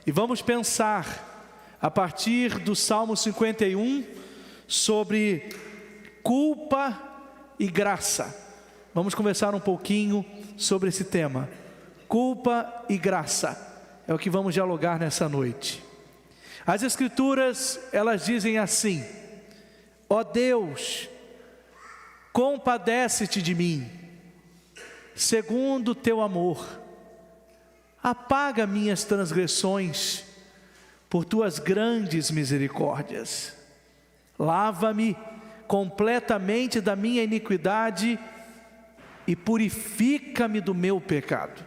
E vamos pensar, a partir do Salmo 51, sobre culpa e graça. Vamos conversar um pouquinho sobre esse tema. Culpa e graça é o que vamos dialogar nessa noite. As Escrituras, elas dizem assim: ó Deus, compadece-te de mim, segundo o teu amor, apaga minhas transgressões por tuas grandes misericórdias, lava-me completamente da minha iniquidade e purifica-me do meu pecado,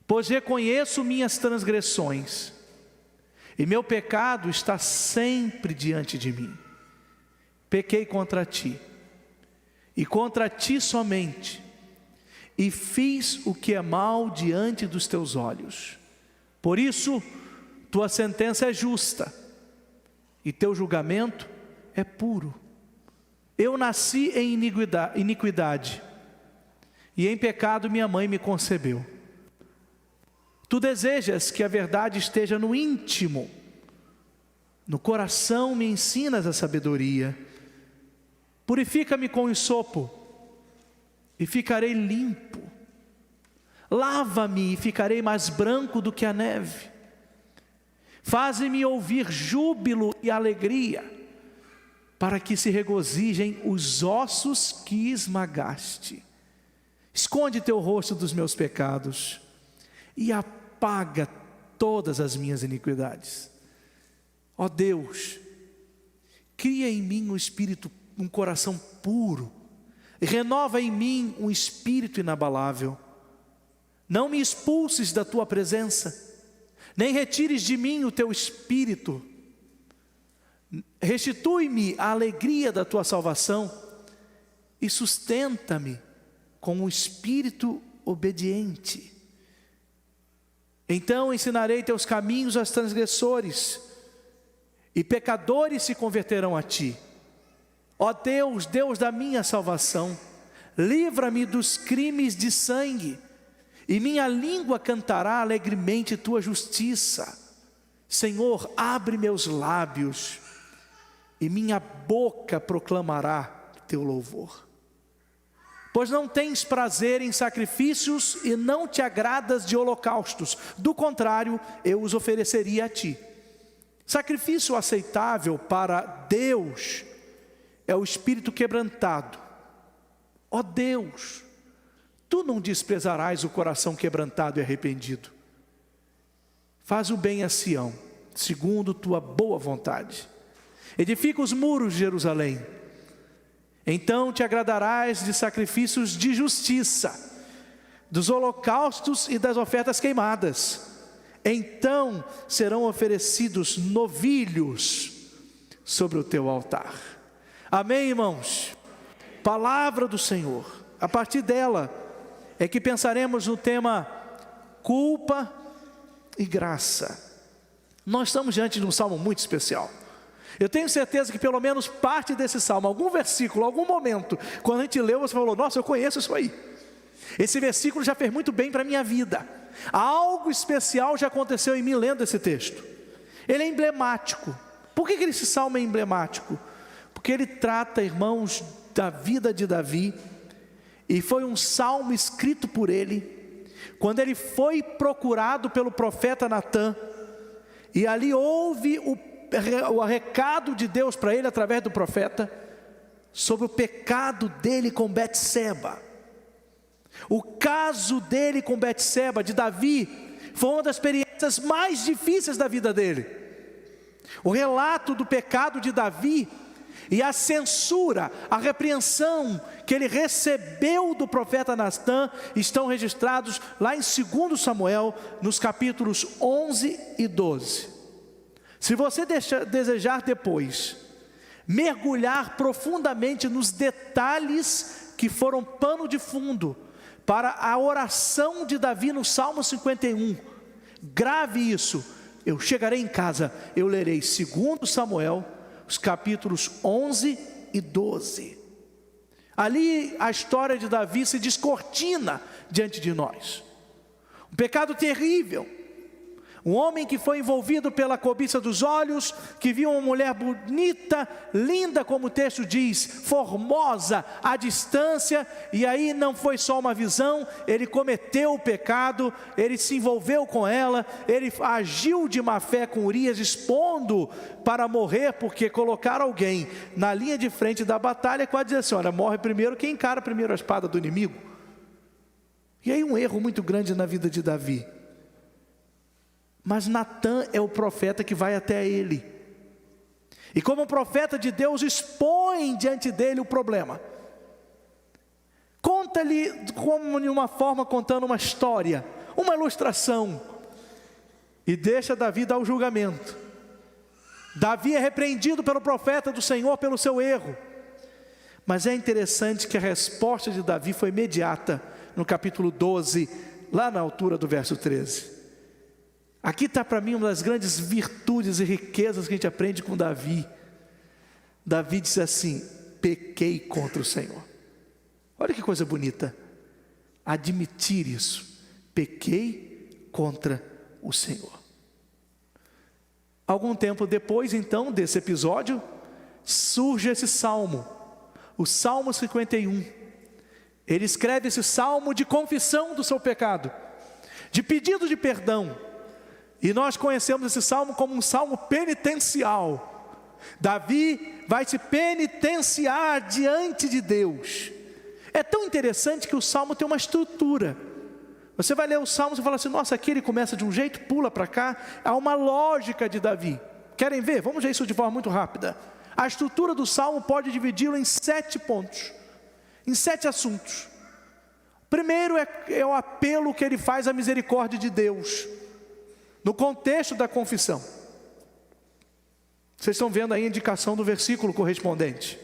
pois reconheço minhas transgressões e meu pecado está sempre diante de mim. Pequei contra ti, e contra ti somente, e fiz o que é mal diante dos teus olhos. Por isso, tua sentença é justa, e teu julgamento é puro. Eu nasci em iniquidade, e em pecado minha mãe me concebeu. Tu desejas que a verdade esteja no íntimo, no coração me ensinas a sabedoria. Purifica-me com hisopo, e ficarei limpo. Lava-me e ficarei mais branco do que a neve. Faze-me ouvir júbilo e alegria, para que se regozijem os ossos que esmagaste. Esconde teu rosto dos meus pecados, e apaga todas as minhas iniquidades. Ó Deus, cria em mim um coração puro, e renova em mim um espírito inabalável. Não me expulses da tua presença, nem retires de mim o teu espírito. Restitui-me a alegria da tua salvação, e sustenta-me com um espírito obediente. Então ensinarei teus caminhos aos transgressores, e pecadores se converterão a ti. Ó Deus, Deus da minha salvação, livra-me dos crimes de sangue, e minha língua cantará alegremente tua justiça. Senhor, abre meus lábios, e minha boca proclamará teu louvor. Pois não tens prazer em sacrifícios, e não te agradas de holocaustos. Do contrário, eu os ofereceria a ti. Sacrifício aceitável para Deus é o espírito quebrantado. Ó Deus, tu não desprezarás o coração quebrantado e arrependido. Faz o bem a Sião, segundo tua boa vontade. Edifica os muros de Jerusalém. Então te agradarás de sacrifícios de justiça, dos holocaustos e das ofertas queimadas. Então serão oferecidos novilhos sobre o teu altar. Amém, irmãos? Palavra do Senhor. A partir dela é que pensaremos no tema culpa e graça. Nós estamos diante de um salmo muito especial. Eu tenho certeza que pelo menos parte desse salmo, algum versículo, algum momento, quando a gente leu, você falou: nossa, eu conheço isso aí. Esse versículo já fez muito bem para a minha vida. Algo especial já aconteceu em mim lendo esse texto. Ele é emblemático. Por que esse salmo é emblemático? Porque ele trata, irmãos, da vida de Davi, e foi um salmo escrito por ele, quando ele foi procurado pelo profeta Natã, e ali houve o recado de Deus para ele através do profeta, sobre o pecado dele com Betseba. O caso dele com Betseba, de Davi, foi uma das experiências mais difíceis da vida dele. O relato do pecado de Davi e a censura, a repreensão que ele recebeu do profeta Natã estão registrados lá em 2 Samuel, nos capítulos 11 e 12. Se você desejar depois mergulhar profundamente nos detalhes que foram pano de fundo para a oração de Davi no Salmo 51, grave isso. Eu chegarei em casa, eu lerei 2 Samuel, os capítulos 11 e 12. Ali a história de Davi se descortina diante de nós. Um pecado terrível, Um homem que foi envolvido pela cobiça dos olhos, que viu uma mulher bonita, linda, como o texto diz, formosa, à distância, e aí não foi só uma visão, ele cometeu o pecado, ele se envolveu com ela, ele agiu de má fé com Urias, expondo para morrer, porque colocaram alguém na linha de frente da batalha, quase dizer assim, olha, morre primeiro quem encara primeiro a espada do inimigo. E aí um erro muito grande na vida de Davi. Mas Natã é o profeta que vai até ele, e como profeta de Deus, expõe diante dele o problema. Conta-lhe, como de uma forma, contando uma história, uma ilustração, e deixa Davi dar o julgamento. Davi é repreendido pelo profeta do Senhor pelo seu erro, mas é interessante que a resposta de Davi foi imediata, no capítulo 12, lá na altura do verso 13. Aqui está para mim uma das grandes virtudes e riquezas que a gente aprende com Davi. Davi disse assim: pequei contra o Senhor. Olha que coisa bonita, admitir isso, pequei contra o Senhor. Algum tempo depois então desse episódio, surge esse salmo, o Salmo 51. Ele escreve esse salmo de confissão do seu pecado, de pedido de perdão. E nós conhecemos esse salmo como um salmo penitencial. Davi vai se penitenciar diante de Deus. É tão interessante que o salmo tem uma estrutura. Você vai ler o salmo e fala assim, nossa, aqui ele começa de um jeito, pula para cá. Há uma lógica de Davi. Querem ver? Vamos ver isso de forma muito rápida. A estrutura do salmo pode dividi-lo em 7 pontos, em 7 assuntos. Primeiro é o apelo que ele faz à misericórdia de Deus, no contexto da confissão. Vocês estão vendo aí a indicação do versículo correspondente.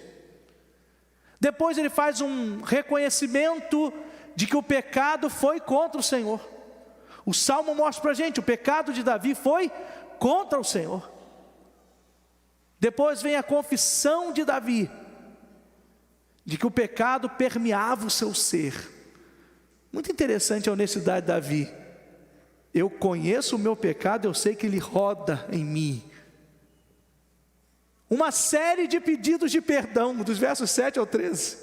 Depois ele faz um reconhecimento de que o pecado foi contra o Senhor. O salmo mostra para a gente, o pecado de Davi foi contra o Senhor. Depois vem a confissão de Davi, de que o pecado permeava o seu ser. Muito interessante a honestidade de Davi. Eu conheço o meu pecado, eu sei que ele roda em mim. Uma série de pedidos de perdão, dos versos 7 ao 13.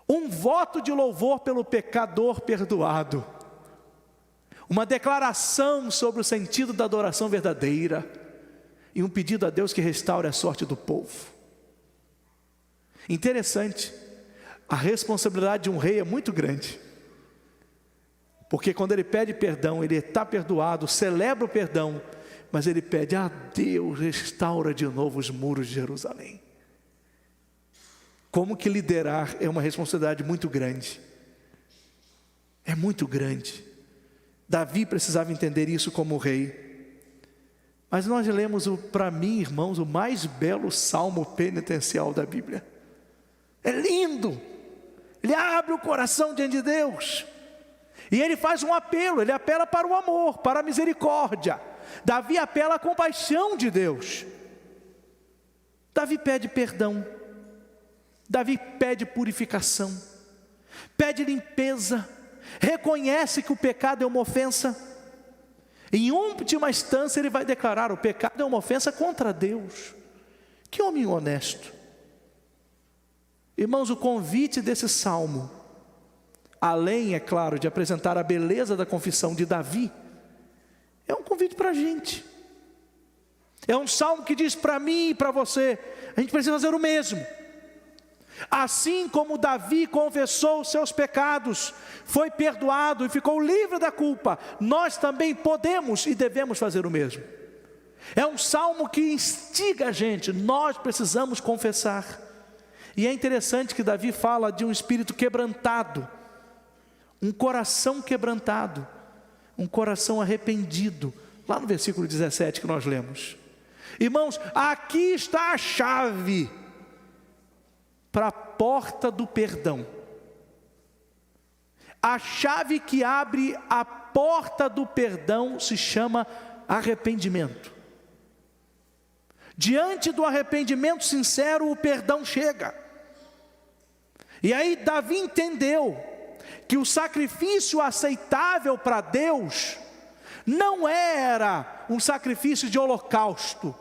Um voto de louvor pelo pecador perdoado. Uma declaração sobre o sentido da adoração verdadeira. E um pedido a Deus que restaure a sorte do povo. Interessante, a responsabilidade de um rei é muito grande. Porque quando ele pede perdão, ele está perdoado, celebra o perdão, mas ele pede a Deus, restaura de novo os muros de Jerusalém. Como que liderar é uma responsabilidade muito grande. É muito grande. Davi precisava entender isso como rei. Mas nós lemos, para mim, irmãos, o mais belo salmo penitencial da Bíblia. É lindo. Ele abre o coração diante de Deus. E ele faz um apelo, ele apela para o amor, para a misericórdia. Davi apela à compaixão de Deus. Davi pede perdão. Davi pede purificação. Pede limpeza. Reconhece que o pecado é uma ofensa. Em última instância ele vai declarar, o pecado é uma ofensa contra Deus. Que homem honesto. Irmãos, o convite desse salmo, além, é claro, de apresentar a beleza da confissão de Davi, é um convite para a gente. É um salmo que diz para mim e para você, a gente precisa fazer o mesmo. Assim como Davi confessou os seus pecados, foi perdoado e ficou livre da culpa, nós também podemos e devemos fazer o mesmo. É um salmo que instiga a gente, nós precisamos confessar. E é interessante que Davi fala de um espírito quebrantado, um coração quebrantado, um coração arrependido, lá no versículo 17 que nós lemos. Irmãos, aqui está a chave para a porta do perdão. A chave que abre a porta do perdão se chama arrependimento. Diante do arrependimento sincero, o perdão chega. E aí Davi entendeu que o sacrifício aceitável para Deus não era um sacrifício de holocausto,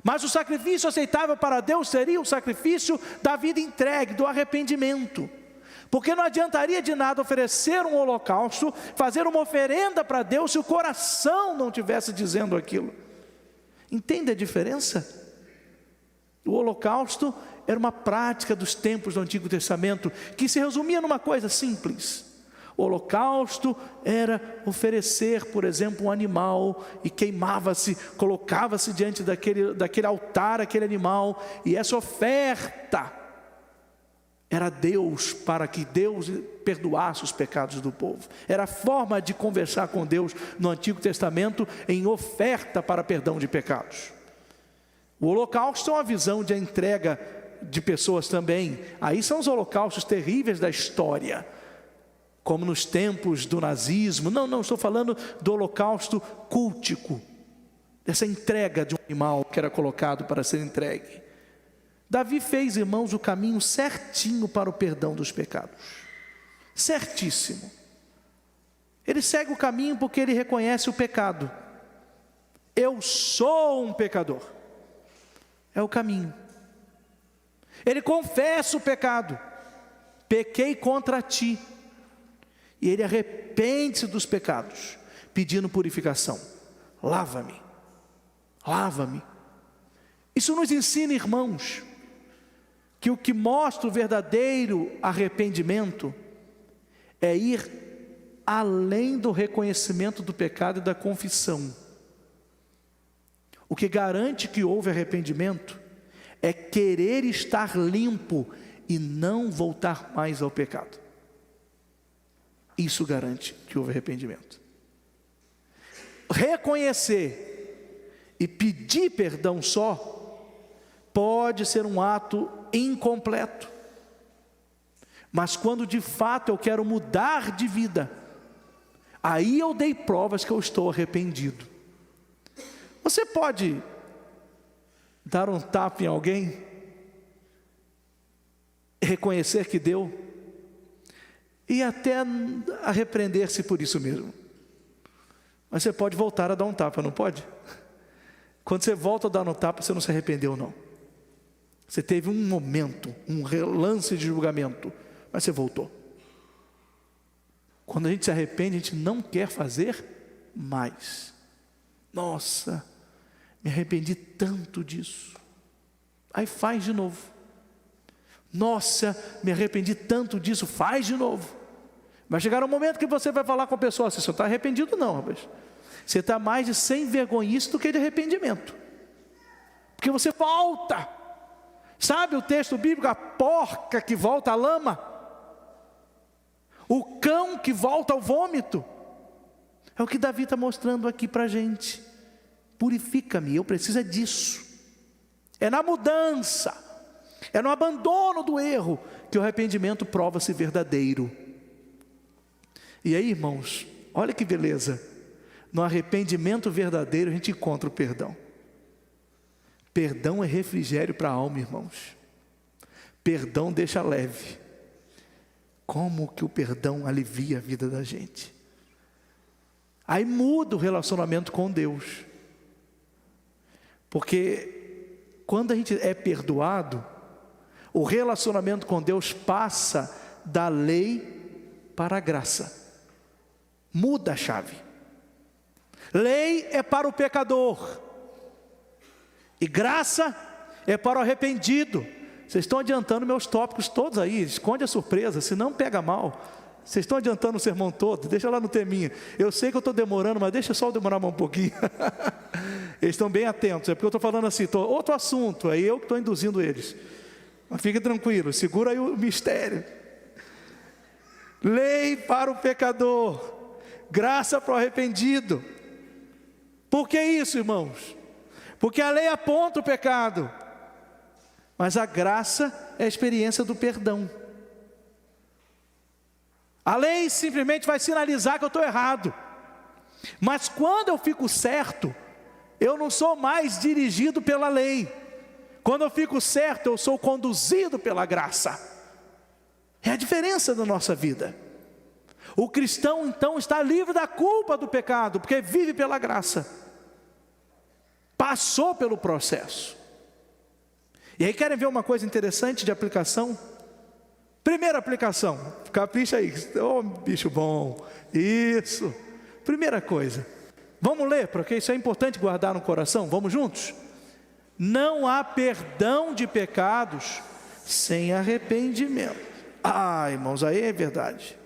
mas o sacrifício aceitável para Deus seria o sacrifício da vida entregue, do arrependimento. Porque não adiantaria de nada oferecer um holocausto, fazer uma oferenda para Deus, se o coração não estivesse dizendo aquilo. Entende a diferença? O holocausto era uma prática dos tempos do Antigo Testamento, que se resumia numa coisa simples. O holocausto era oferecer, por exemplo, um animal, e queimava-se, colocava-se diante daquele altar, aquele animal, e essa oferta era Deus, para que Deus perdoasse os pecados do povo. Era a forma de conversar com Deus no Antigo Testamento, em oferta para perdão de pecados. O holocausto é uma visão de entrega de pessoas também. Aí são os holocaustos terríveis da história, como nos tempos do nazismo. Não, estou falando do holocausto cultico, dessa entrega de um animal que era colocado para ser entregue. Davi fez, irmãos, o caminho certinho para o perdão dos pecados, certíssimo. Ele segue o caminho porque ele reconhece o pecado. Eu sou um pecador, é o caminho. Ele confessa o pecado, pequei contra ti, e ele arrepende-se dos pecados, pedindo purificação. Lava-me, lava-me. Isso nos ensina, irmãos, que o que mostra o verdadeiro arrependimento é ir além do reconhecimento do pecado e da confissão. O que garante que houve arrependimento é querer estar limpo e não voltar mais ao pecado. Isso garante que houve arrependimento. Reconhecer e pedir perdão só pode ser um ato incompleto, mas quando de fato eu quero mudar de vida, aí eu dei provas que eu estou arrependido. Você pode dar um tapa em alguém, reconhecer que deu, e até arrepender-se por isso mesmo, mas você pode voltar a dar um tapa, não pode? Quando você volta a dar um tapa, você não se arrependeu não. Você teve um momento, um relance de julgamento, mas você voltou. Quando a gente se arrepende, a gente não quer fazer mais. Nossa, me arrependi tanto disso. Aí faz de novo. Nossa, me arrependi tanto disso, faz de novo. Vai chegar um momento que você vai falar com a pessoa, você não está arrependido não, rapaz. Você está mais de sem vergonhice do que de arrependimento. Porque você volta. Sabe o texto bíblico, a porca que volta à lama, o cão que volta ao vômito, é o que Davi está mostrando aqui para a gente. Purifica-me, eu preciso disso. É na mudança, é no abandono do erro, que o arrependimento prova-se verdadeiro. E aí, irmãos, olha que beleza, no arrependimento verdadeiro a gente encontra o perdão. Perdão é refrigério para a alma, irmãos. Perdão deixa leve. Como que o perdão alivia a vida da gente? Aí muda o relacionamento com Deus. Porque quando a gente é perdoado, o relacionamento com Deus passa da lei para a graça. Muda a chave. Lei é para o pecador, e graça é para o arrependido. Vocês estão adiantando meus tópicos todos aí, esconde a surpresa, senão pega mal. Vocês estão adiantando o sermão todo, deixa lá no teminha. Eu sei que eu estou demorando, mas deixa só eu demorar mais um pouquinho. Eles estão bem atentos, é porque eu estou falando assim, outro assunto, aí eu que estou induzindo eles. Mas fique tranquilo, segura aí o mistério. Lei para o pecador, graça para o arrependido. Por que isso, irmãos? Porque a lei aponta o pecado, mas a graça é a experiência do perdão. A lei simplesmente vai sinalizar que eu estou errado, mas quando eu fico certo, eu não sou mais dirigido pela lei. Quando eu fico certo, eu sou conduzido pela graça. É a diferença da nossa vida. O cristão então está livre da culpa do pecado, porque vive pela graça, passou pelo processo. E aí querem ver uma coisa interessante de aplicação? Primeira aplicação, capricha aí, bicho bom, isso, primeira coisa, vamos ler, porque isso é importante guardar no coração, vamos juntos? Não há perdão de pecados sem arrependimento. Irmãos, aí é verdade.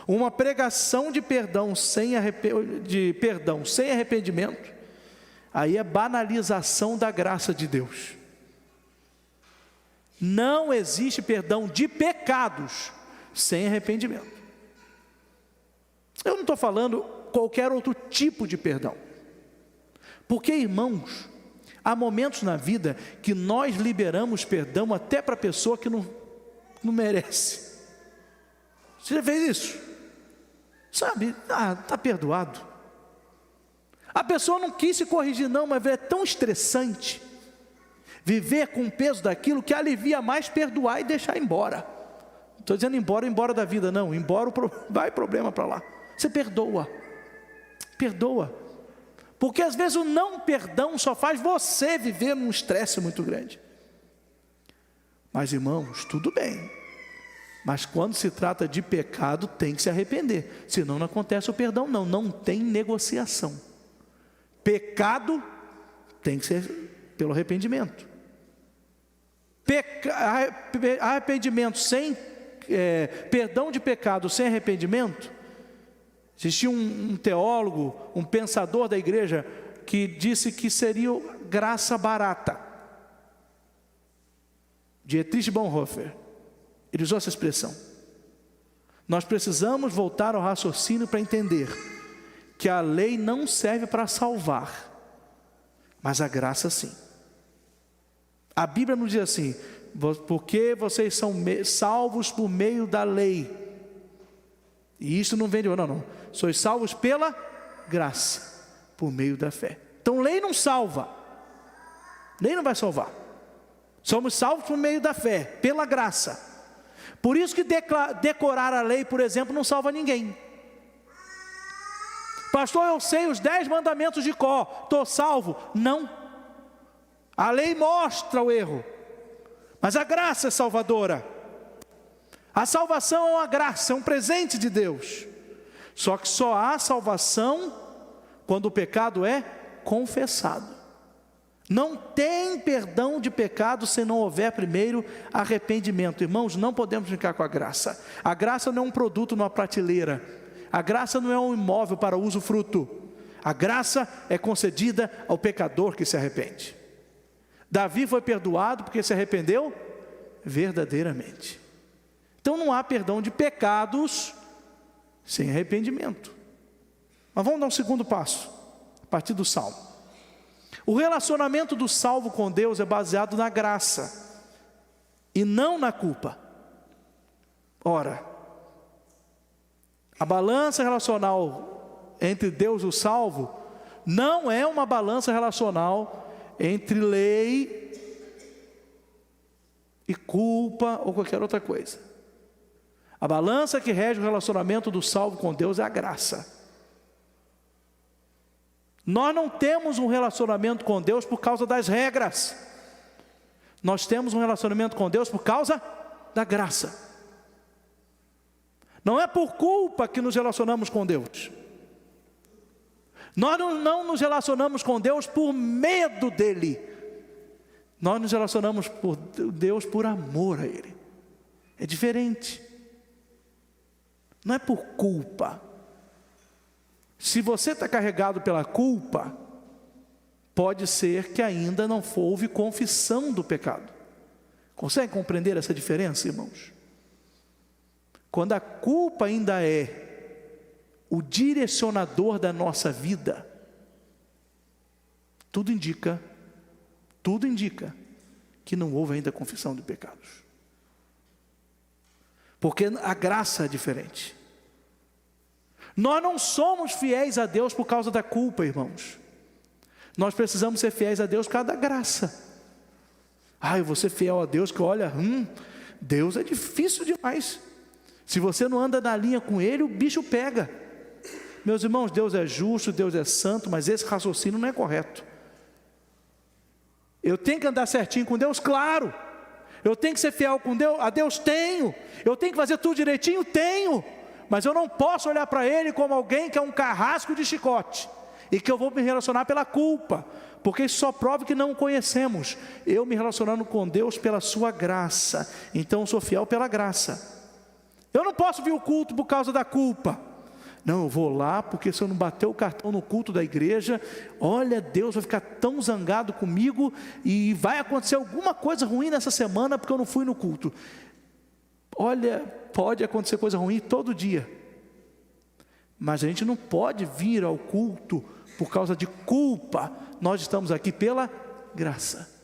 Uma pregação de perdão sem arrependimento, aí é banalização da graça de Deus. Não existe perdão de pecados sem arrependimento. Eu não estou falando qualquer outro tipo de perdão, porque, irmãos, há momentos na vida que nós liberamos perdão até para a pessoa que não merece. Você já fez isso? Sabe, está perdoado. A pessoa não quis se corrigir não, mas é tão estressante viver com o peso daquilo que alivia mais perdoar e deixar embora. Não estou dizendo embora da vida, não. Vai problema para lá. Você perdoa. Porque às vezes o não perdão só faz você viver num estresse muito grande. Mas, irmãos, tudo bem. Mas quando se trata de pecado, tem que se arrepender. Senão não acontece o perdão, não tem negociação. Pecado tem que ser pelo arrependimento. Arrependimento sem perdão de pecado sem arrependimento. Existia um teólogo, um pensador da igreja, que disse que seria graça barata. Dietrich Bonhoeffer, ele usou essa expressão. Nós precisamos voltar ao raciocínio para entender que a lei não serve para salvar, mas a graça sim. A Bíblia nos diz assim: porque vocês são salvos por meio da lei. E isso não vem de não. Sois salvos pela graça, por meio da fé. Então lei não salva. Lei não vai salvar. Somos salvos por meio da fé, pela graça. Por isso que decorar a lei, por exemplo, não salva ninguém. Pastor, eu sei os 10 mandamentos de cor, estou salvo? Não. A lei mostra o erro, mas a graça é salvadora. A salvação é uma graça, é um presente de Deus. Só que só há salvação quando o pecado é confessado. Não tem perdão de pecado se não houver primeiro arrependimento. Irmãos, não podemos brincar com a graça. A graça não é um produto numa prateleira. A graça não é um imóvel para usufruto. A graça é concedida ao pecador que se arrepende. Davi foi perdoado porque se arrependeu verdadeiramente. Então não há perdão de pecados sem arrependimento. Mas vamos dar um segundo passo, a partir do Salmo. O relacionamento do salvo com Deus é baseado na graça e não na culpa. Ora, a balança relacional entre Deus e o salvo não é uma balança relacional entre lei e culpa ou qualquer outra coisa. A balança que rege o relacionamento do salvo com Deus é a graça. Nós não temos um relacionamento com Deus por causa das regras. Nós temos um relacionamento com Deus por causa da graça. Não é por culpa que nos relacionamos com Deus. Nós não nos relacionamos com Deus por medo dEle. Nós nos relacionamos com Deus por amor a Ele. É diferente. Não é por culpa. Se você está carregado pela culpa, pode ser que ainda não houve confissão do pecado. Consegue compreender essa diferença, irmãos? Quando a culpa ainda é o direcionador da nossa vida, tudo indica que não houve ainda confissão de pecados. Porque a graça é diferente. Nós não somos fiéis a Deus por causa da culpa, irmãos. Nós precisamos ser fiéis a Deus por causa da graça. Eu vou ser fiel a Deus, que olha, Deus é difícil demais. Se você não anda na linha com Ele, o bicho pega. Meus irmãos, Deus é justo, Deus é santo, mas esse raciocínio não é correto. Eu tenho que andar certinho com Deus? Claro. Eu tenho que ser fiel com Deus? A Deus tenho. Eu tenho que fazer tudo direitinho? Tenho. Mas eu não posso olhar para Ele como alguém que é um carrasco de chicote, e que eu vou me relacionar pela culpa, porque isso só prova que não o conhecemos. Eu me relacionando com Deus pela sua graça, então eu sou fiel pela graça. Eu não posso vir o culto por causa da culpa. Não, eu vou lá porque se eu não bater o cartão no culto da igreja, olha, Deus vai ficar tão zangado comigo e vai acontecer alguma coisa ruim nessa semana porque eu não fui no culto. Olha, pode acontecer coisa ruim todo dia, mas a gente não pode vir ao culto por causa de culpa. Nós estamos aqui pela graça.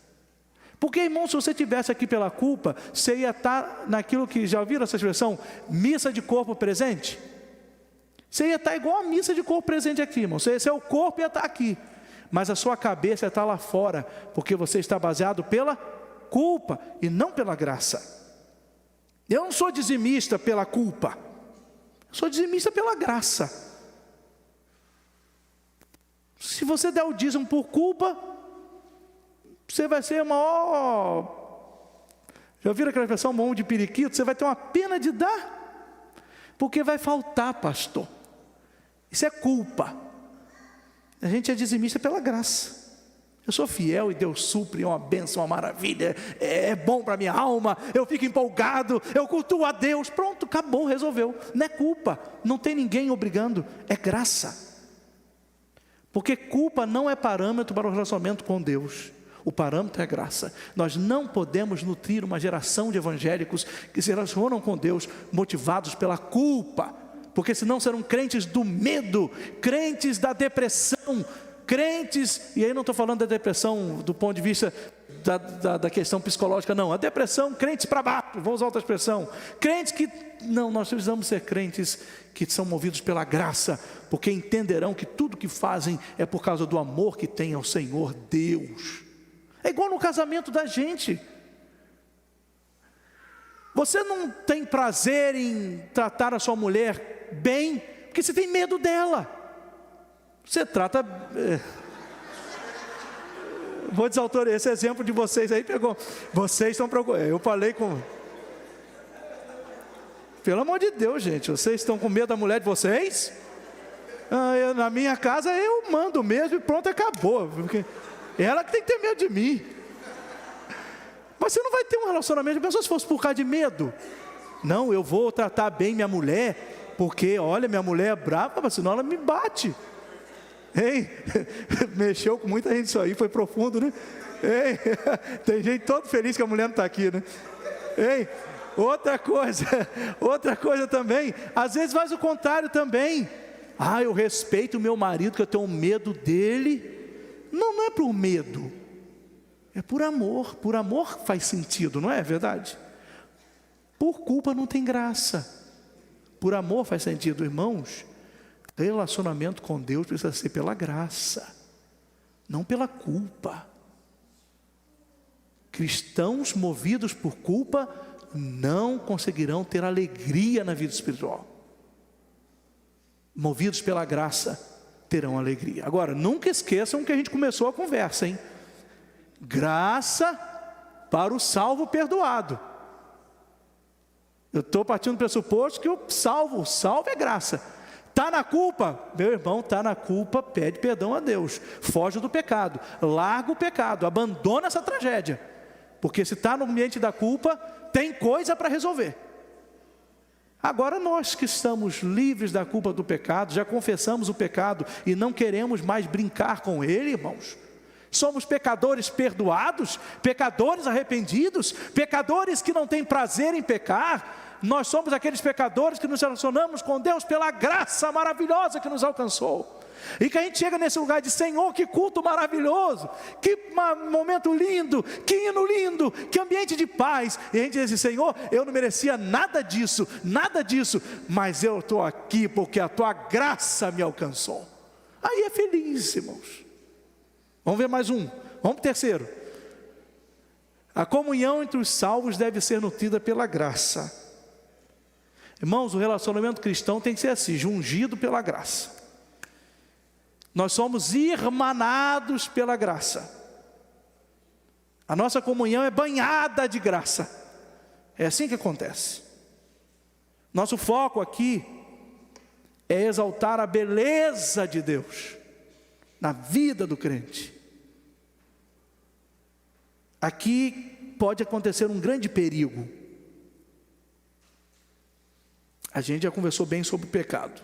Porque, irmão, se você estivesse aqui pela culpa, você ia estar naquilo que, já ouviram essa expressão? Missa de corpo presente? Você ia estar igual a missa de corpo presente aqui, irmão. Seu corpo ia estar aqui, mas a sua cabeça ia estar lá fora, porque você está baseado pela culpa e não pela graça. Eu não sou dizimista pela culpa, eu sou dizimista pela graça. Se você der o dízimo por culpa, você vai ser já viram aquela expressão, mão de periquito? Você vai ter uma pena de dar, porque vai faltar, pastor. Isso é culpa. A gente é dizimista pela graça. Eu sou fiel e Deus supre, é uma bênção, uma maravilha, é bom para a minha alma, eu fico empolgado, eu cultuo a Deus, pronto, acabou, resolveu. Não é culpa, não tem ninguém obrigando, é graça. Porque culpa não é parâmetro para o relacionamento com Deus. O parâmetro é graça. Nós não podemos nutrir uma geração de evangélicos que se relacionam com Deus motivados pela culpa, porque senão serão crentes do medo, crentes da depressão, e aí não estou falando da depressão do ponto de vista da questão psicológica, não, a depressão, crentes para baixo, vou usar outra expressão, crentes que, não, nós precisamos ser crentes que são movidos pela graça, porque entenderão que tudo que fazem é por causa do amor que têm ao Senhor Deus. É igual no casamento da gente. Você não tem prazer em tratar a sua mulher bem, porque você tem medo dela. Você trata... Vou desautorizar esse exemplo de vocês aí, pegou. Vocês estão preocupados. Eu falei com... Pelo amor de Deus, gente, vocês estão com medo da mulher de vocês? Na minha casa eu mando mesmo e pronto, acabou. Porque... ela que tem que ter medo de mim. Mas você não vai ter um relacionamento. Pensou se fosse por causa de medo? Não, eu vou tratar bem minha mulher, porque olha, minha mulher é brava, senão ela me bate. Hein? Mexeu com muita gente isso aí, foi profundo, né? Hein? Tem gente todo feliz que a mulher não está aqui, né? Hein? Outra coisa também, às vezes faz o contrário também. Eu respeito o meu marido, que eu tenho medo dele. Não é por medo, é por amor. Por amor faz sentido, não é verdade? Por culpa não tem graça. Por amor faz sentido, irmãos. Relacionamento com Deus precisa ser pela graça, não pela culpa. Cristãos movidos por culpa não conseguirão ter alegria na vida espiritual. Movidos pela graça terão alegria. Agora, nunca esqueçam que a gente começou a conversa, hein? Graça para o salvo perdoado. Eu estou partindo do pressuposto que o salvo é graça. Está na culpa? Meu irmão, está na culpa, pede perdão a Deus. Foge do pecado, larga o pecado, abandona essa tragédia. Porque se está no ambiente da culpa, tem coisa para resolver. Agora nós que estamos livres da culpa do pecado, já confessamos o pecado e não queremos mais brincar com ele, irmãos. Somos pecadores perdoados, pecadores arrependidos, pecadores que não têm prazer em pecar. Nós somos aqueles pecadores que nos relacionamos com Deus pela graça maravilhosa que nos alcançou. E que a gente chega nesse lugar de Senhor, que culto maravilhoso, que momento lindo, que hino lindo, que ambiente de paz. E a gente diz assim, Senhor, eu não merecia nada disso, mas eu estou aqui porque a tua graça me alcançou. Aí é feliz, irmãos. Vamos ver mais um, vamos para o terceiro. A comunhão entre os salvos deve ser nutrida pela graça. Irmãos, o relacionamento cristão tem que ser assim, ungido pela graça. Nós somos irmanados pela graça. A nossa comunhão é banhada de graça. É assim que acontece. Nosso foco aqui é exaltar a beleza de Deus na vida do crente. Aqui pode acontecer um grande perigo. A gente já conversou bem sobre o pecado.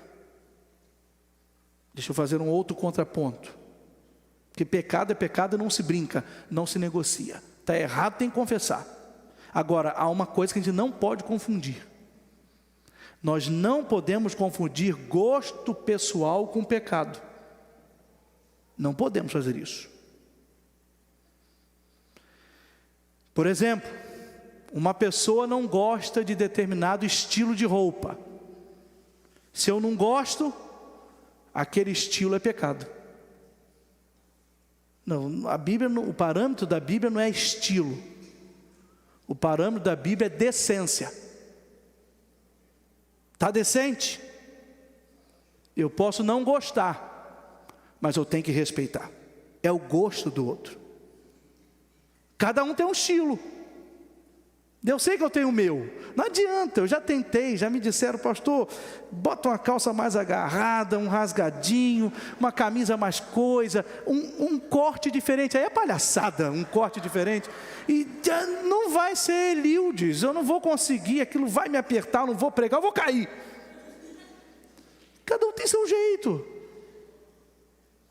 Deixa eu fazer um outro contraponto. Porque pecado é pecado e não se brinca, não se negocia. Está errado, tem que confessar. Agora, há uma coisa que a gente não pode confundir. Nós não podemos confundir gosto pessoal com pecado. Não podemos fazer isso. Por exemplo, uma pessoa não gosta de determinado estilo de roupa. Se eu não gosto, aquele estilo é pecado. Não, a Bíblia, o parâmetro da Bíblia não é estilo. O parâmetro da Bíblia é decência. Está decente? Eu posso não gostar, mas eu tenho que respeitar. É o gosto do outro. Cada um tem um estilo. Eu sei que eu tenho o meu. Não adianta, eu já tentei, já me disseram, pastor, bota uma calça mais agarrada, um rasgadinho, uma camisa mais coisa, um corte diferente. Aí é palhaçada, um corte diferente. E não vai ser Eliudes, eu não vou conseguir, aquilo vai me apertar, eu não vou pregar, eu vou cair. Cada um tem seu jeito.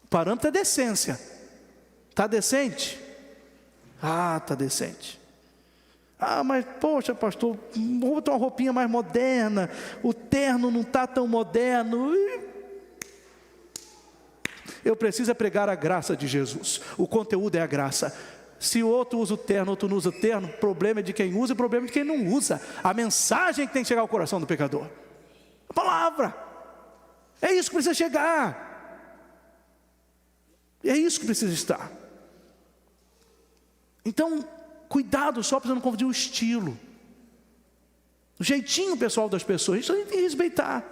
O parâmetro é decência. Está decente? Ah, está decente. Ah, mas poxa, pastor, vou botar uma roupinha mais moderna, o terno não está tão moderno. Eu preciso pregar a graça de Jesus. O conteúdo é a graça. Se o outro usa o terno, outro não usa o terno, o problema é de quem usa e o problema é de quem não usa. A mensagem que tem que chegar ao coração do pecador. A palavra. É isso que precisa chegar. É isso que precisa estar. Então, cuidado só para você não confundir o estilo. O jeitinho pessoal das pessoas, isso a gente tem que respeitar.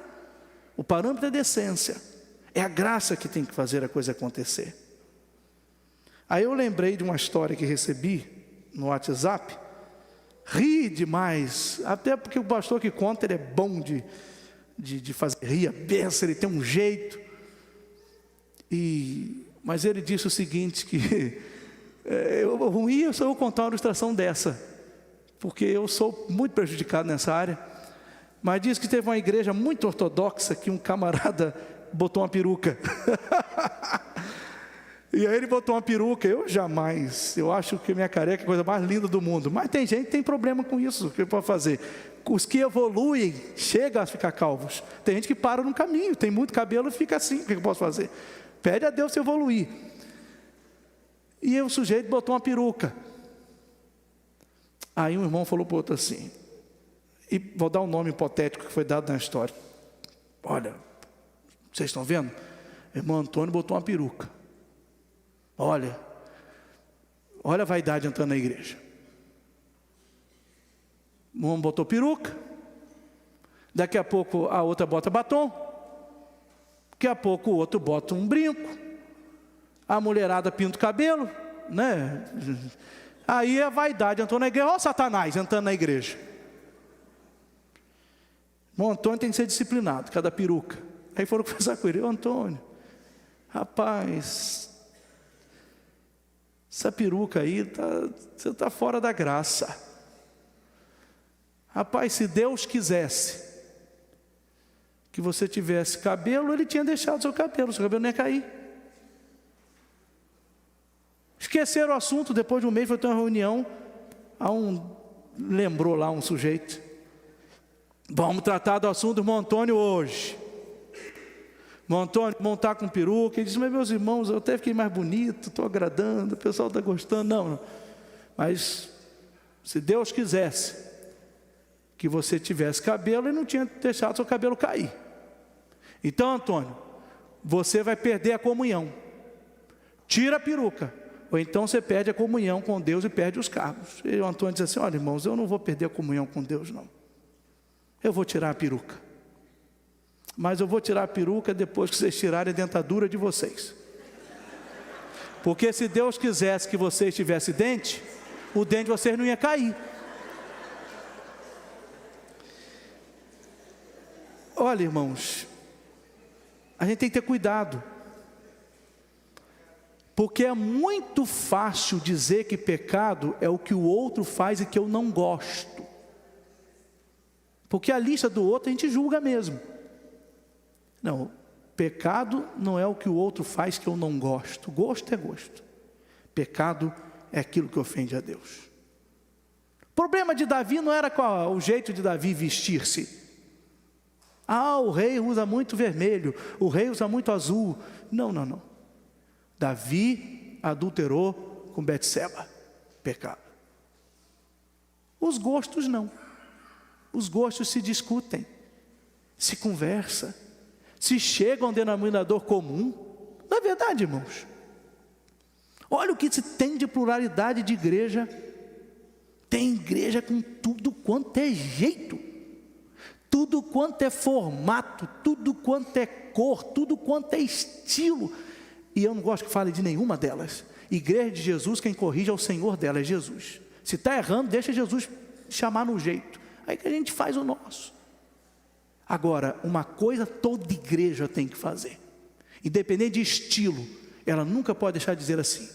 O parâmetro é decência. É a graça que tem que fazer a coisa acontecer. Aí eu lembrei de uma história que recebi no WhatsApp. Ri demais. Até porque o pastor que conta, ele é bom de fazer rir a beça, ele tem um jeito. Mas ele disse o seguinte, que ruim é só eu contar uma ilustração dessa, porque eu sou muito prejudicado nessa área. Mas diz que teve uma igreja muito ortodoxa que um camarada botou uma peruca. E aí ele botou uma peruca. Eu jamais, eu acho que minha careca é a coisa mais linda do mundo. Mas tem gente que tem problema com isso. O que pode fazer? Os que evoluem chegam a ficar calvos. Tem gente que para no caminho, tem muito cabelo e fica assim. O que eu posso fazer? Pede a Deus se evoluir. E o sujeito botou uma peruca. Aí um irmão falou para o outro assim, e vou dar um nome hipotético que foi dado na história. Olha, vocês estão vendo? Irmão Antônio botou uma peruca. Olha a vaidade entrando na igreja. Um botou peruca. Daqui a pouco a outra bota batom. Daqui a pouco o outro bota um brinco. A mulherada pinta o cabelo, né? Aí a vaidade entrou na igreja. Olha o Satanás entrando na igreja. O Antônio tem que ser disciplinado, cada peruca. Aí foram conversar com ele. Antônio, rapaz, essa peruca aí, você está fora da graça. Rapaz, se Deus quisesse que você tivesse cabelo, Ele tinha deixado seu cabelo não ia cair. Esqueceram o assunto, depois de um mês foi ter uma reunião, lembrou lá um sujeito. Vamos tratar do assunto do irmão Antônio hoje. Irmão Antônio, montar com peruca. Ele disse, mas meus irmãos, eu até fiquei mais bonito, estou agradando, o pessoal está gostando. Não, mas se Deus quisesse que você tivesse cabelo, Ele não tinha deixado seu cabelo cair. Então, Antônio, você vai perder a comunhão. Tira a peruca. Ou então você perde a comunhão com Deus e perde os cargos. E o Antônio diz assim, olha irmãos, eu não vou perder a comunhão com Deus não. eu vou tirar a peruca. Mas eu vou tirar a peruca depois que vocês tirarem a dentadura de vocês. Porque se Deus quisesse que vocês tivessem dente, o dente de vocês não ia cair. Olha, irmãos, a gente tem que ter cuidado. Porque é muito fácil dizer que pecado é o que o outro faz e que eu não gosto. Porque a lista do outro a gente julga mesmo. Não, pecado não é o que o outro faz que eu não gosto. Gosto é gosto. Pecado é aquilo que ofende a Deus. O problema de Davi não era qual o jeito de Davi vestir-se. O rei usa muito vermelho, o rei usa muito azul. Não. Davi adulterou com Betseba. Pecado. Os gostos não. Os gostos se discutem, se conversa, se chega a um denominador comum. Não é verdade, irmãos? Olha o que se tem de pluralidade de igreja. Tem igreja com tudo quanto é jeito, tudo quanto é formato, tudo quanto é cor, tudo quanto é estilo. E eu não gosto que fale de nenhuma delas. Igreja de Jesus, quem corrige é o Senhor dela, é Jesus. Se está errando, deixa Jesus chamar no jeito. Aí que a gente faz o nosso. Agora, uma coisa toda igreja tem que fazer. Independente de estilo, ela nunca pode deixar de dizer assim: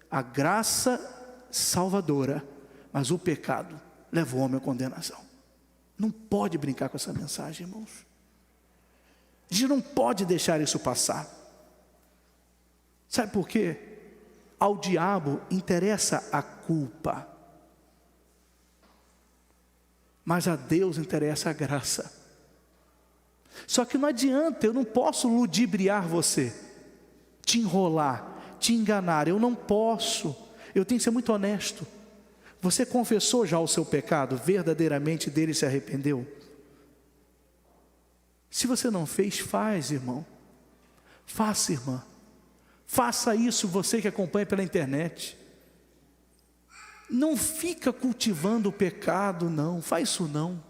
a graça salvadora, mas o pecado leva o homem à condenação. Não pode brincar com essa mensagem, irmãos. A gente não pode deixar isso passar. Sabe por quê? Ao diabo interessa a culpa, mas a Deus interessa a graça. Só que não adianta, eu não posso ludibriar você, te enrolar, te enganar, eu não posso. Eu tenho que ser muito honesto. Você confessou já o seu pecado? Verdadeiramente dele se arrependeu? Se você não fez, faz, irmão. Faça, irmã. Faça isso, você que acompanha pela internet. Não fica cultivando o pecado, não. Faz isso não.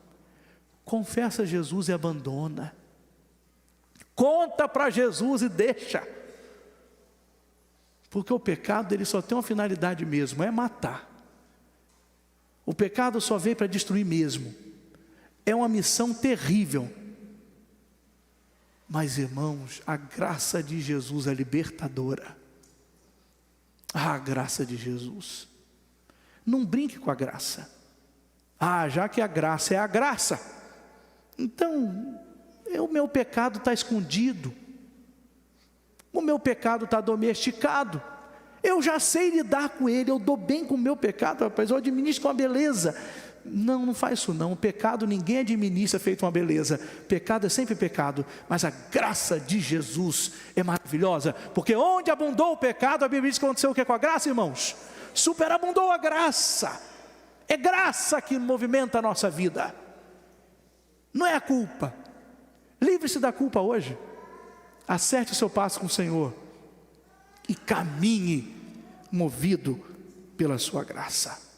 Confessa a Jesus e abandona. Conta para Jesus e deixa. Porque o pecado, ele só tem uma finalidade mesmo, é matar. O pecado só veio para destruir mesmo. É uma missão terrível. Mas, irmãos, a graça de Jesus é libertadora. A graça de Jesus. Não brinque com a graça. Já que a graça é a graça, então o meu pecado está escondido, o meu pecado está domesticado, eu já sei lidar com ele, eu dou bem com o meu pecado, rapaz, eu administro com a beleza. Não faz isso não. O pecado ninguém administra feito uma beleza. Pecado é sempre pecado. Mas a graça de Jesus é maravilhosa. Porque onde abundou o pecado, a Bíblia diz que aconteceu o que com a graça, irmãos? Superabundou a graça. É graça que movimenta a nossa vida. Não é a culpa. Livre-se da culpa hoje. Acerte o seu passo com o Senhor. E caminhe movido pela sua graça.